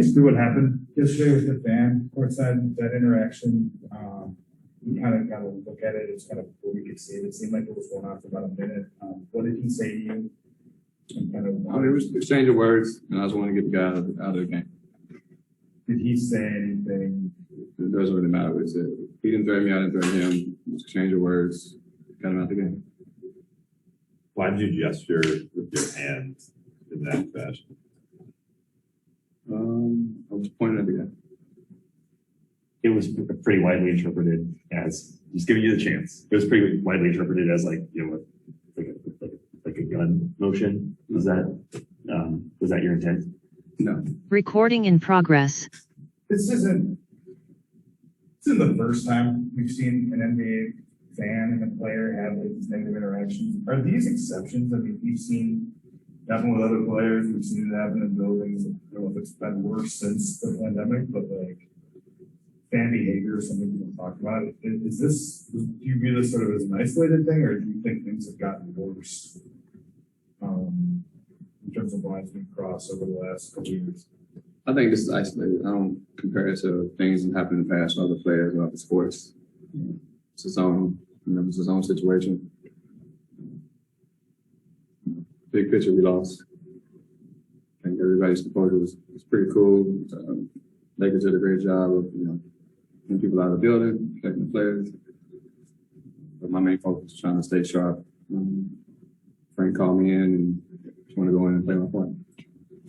us through what happened yesterday with the fan courtside, that interaction? We kind of got to look at it. It's kind of what we could see. It seemed like it was going on for about a minute. What did he say to you? It was exchange of words, and I just want to get the guy out of the game. Did he say anything? It doesn't really matter what he said. He didn't threaten me, I didn't threaten him. It was exchange of words, got him out the game. Why did you gesture with your hand in that fashion? I was pointing at the guy. It was pretty widely interpreted as just giving you the chance. It was pretty widely interpreted as like a gun motion. Was that your intent? No. Recording in progress. This isn't the first time we've seen an NBA fan and a player have these negative interactions. Are these exceptions? I mean, we've seen it happen with other players. We've seen it happen in buildings. I don't know if it's been worse since the pandemic, but like fan behavior is something people talk about. Is this? Do you view this sort of as an isolated thing, or do you think things have gotten worse in terms of lines being crossed over the last couple of years? I think this is isolated. I don't compare it to things that happened in the past with other players or other sports. It's its own, it's its own situation. Big picture, we lost. I think everybody's composure was pretty cool. Lakers did a great job of, getting people out of the building, protecting the players. But my main focus was trying to stay sharp. Frank called me in and just want to go in and play my part.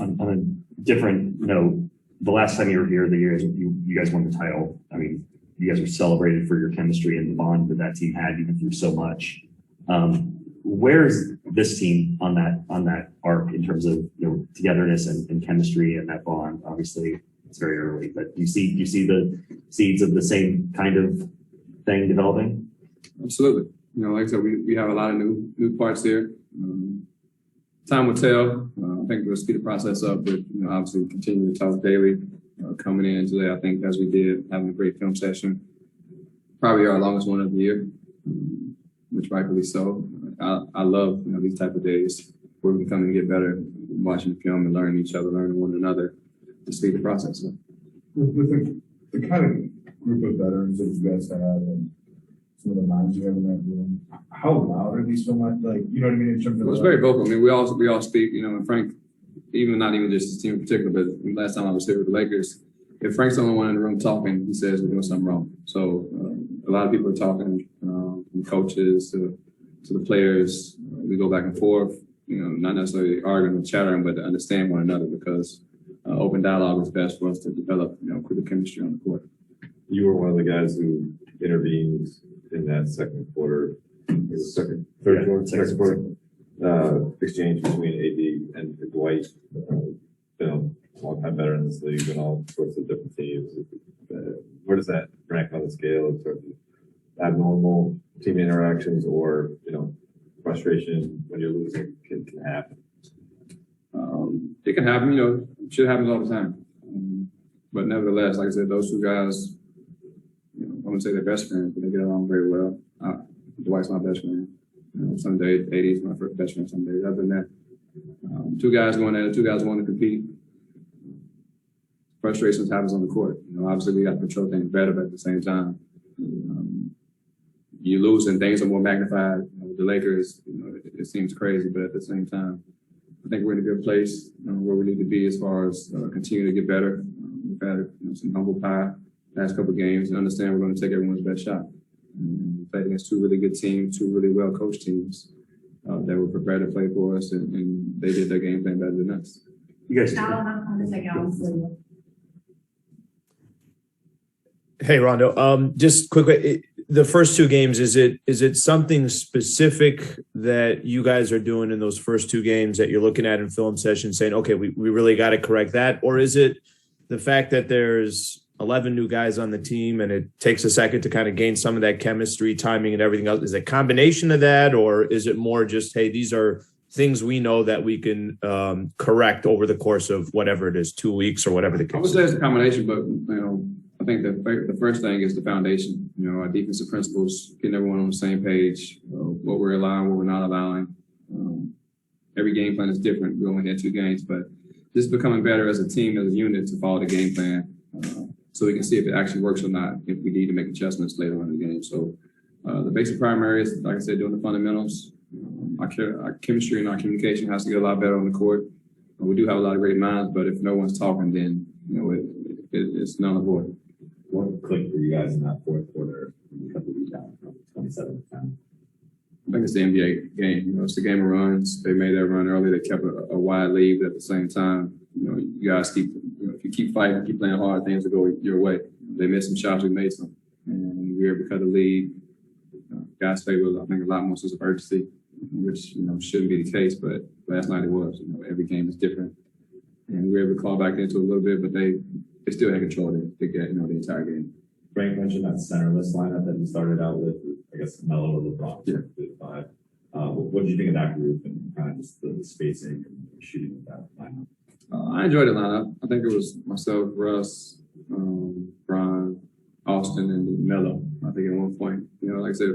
On a different note, the last time you were here, you guys won the title. I mean, you guys were celebrated for your chemistry and the bond that team had, even through so much. Where is this team on that arc in terms of togetherness and chemistry and that bond? Obviously, it's very early, but do you see the seeds of the same kind of thing developing? Absolutely. Like I said, we have a lot of new parts there. Time will tell. I think we'll speed the process up, but obviously continue to talk daily. Coming in today, I think as we did, having a great film session, probably our longest one of the year, which rightfully so. I love these type of days where we can come and get better, watching the film and learning each other, learning one another, to speed the process up. With the kind of group of veterans that you guys have and some of the minds you have in that room, how loud are these so much? Like, you know what I mean? In terms of it's very vocal. I mean, we all speak. And Frank, not even just his team in particular, but last time I was here with the Lakers, if Frank's the only one in the room talking, he says we're doing something wrong. So a lot of people are talking, from coaches to the players. We go back and forth. Not necessarily arguing or chattering, but to understand one another, because open dialogue is best for us to develop, quicker chemistry on the court. You were one of the guys who intervened in that second quarter, second quarter exchange between AD and Dwight. Been a long time better in this league and all sorts of different teams. Where does that rank on the scale in terms of abnormal team interactions or frustration when you're losing can happen? It can happen. It should happen all the time. But nevertheless, like I said, those two guys, I wouldn't say they're best friends, but they get along very well. Dwight's my best friend. Some days, AD's my first best friend. Some days, other than that, two guys going at it, two guys want to compete. Frustrations happens on the court. Obviously we got to control things better, but at the same time, you lose and things are more magnified. The Lakers, it seems crazy, but at the same time, I think we're in a good place where we need to be as far as continue to get better. We've had some humble pie last couple of games and understand we're going to take everyone's best shot. We played against two really good teams, two really well-coached teams that were prepared to play for us, and they did their game plan better than us. You guys. Hey, Rondo. Just quickly, the first two games, is it something specific that you guys are doing in those first two games that you're looking at in film session saying, okay, we really got to correct that? Or is it the fact that there's 11 new guys on the team and it takes a second to kind of gain some of that chemistry, timing, and everything else? Is it a combination of that, or is it more just, hey, these are things we know that we can correct over the course of whatever it is, 2 weeks or whatever the case? I would say it's a combination, but I think the first thing is the foundation. Our defensive principles, getting everyone on the same page, what we're allowing, what we're not allowing. Every game plan is different. We only had 2 games, but just becoming better as a team, as a unit to follow the game plan, so we can see if it actually works or not, if we need to make adjustments later on in the game. So the basic primary is, like I said, doing the fundamentals. Our chemistry and our communication has to get a lot better on the court. We do have a lot of great minds, but if no one's talking, then it's null and void. What clicked for you guys in that fourth quarter when you cut the lead down from 27 to 10? I think it's the NBA game. It's the game of runs. They made that run early. They kept a wide lead, but at the same time, you guys keep, if you keep fighting, keep playing hard, things will go your way. They missed some shots, we made some, and we were able to cut the lead. Guys played with, I think, a lot more sense of urgency, which shouldn't be the case, but last night it was. Every game is different, and we were able to claw back into a little bit, but they still had control to get the entire game. Frank mentioned that centerless lineup that he started out with, I guess, Melo or LeBron. Yeah. Five. What did you think of that group and kind of just the spacing and shooting with that lineup? I enjoyed the lineup. I think it was myself, Russ, Brian, Austin, and Melo. I think at one point, like I said,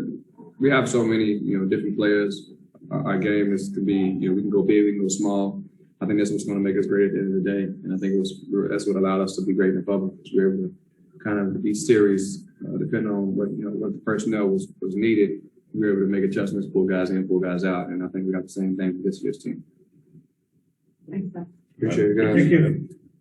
we have so many, different players. Our game could be, we can go big, we can go small. I think that's what's going to make us great at the end of the day. And I think that's what allowed us to be great in the bubble. We were able to kind of be serious, depending on what the personnel was needed. We were able to make adjustments, pull guys in, pull guys out. And I think we got the same thing for this year's team. Thanks, Seth. Appreciate it, guys. Thank you.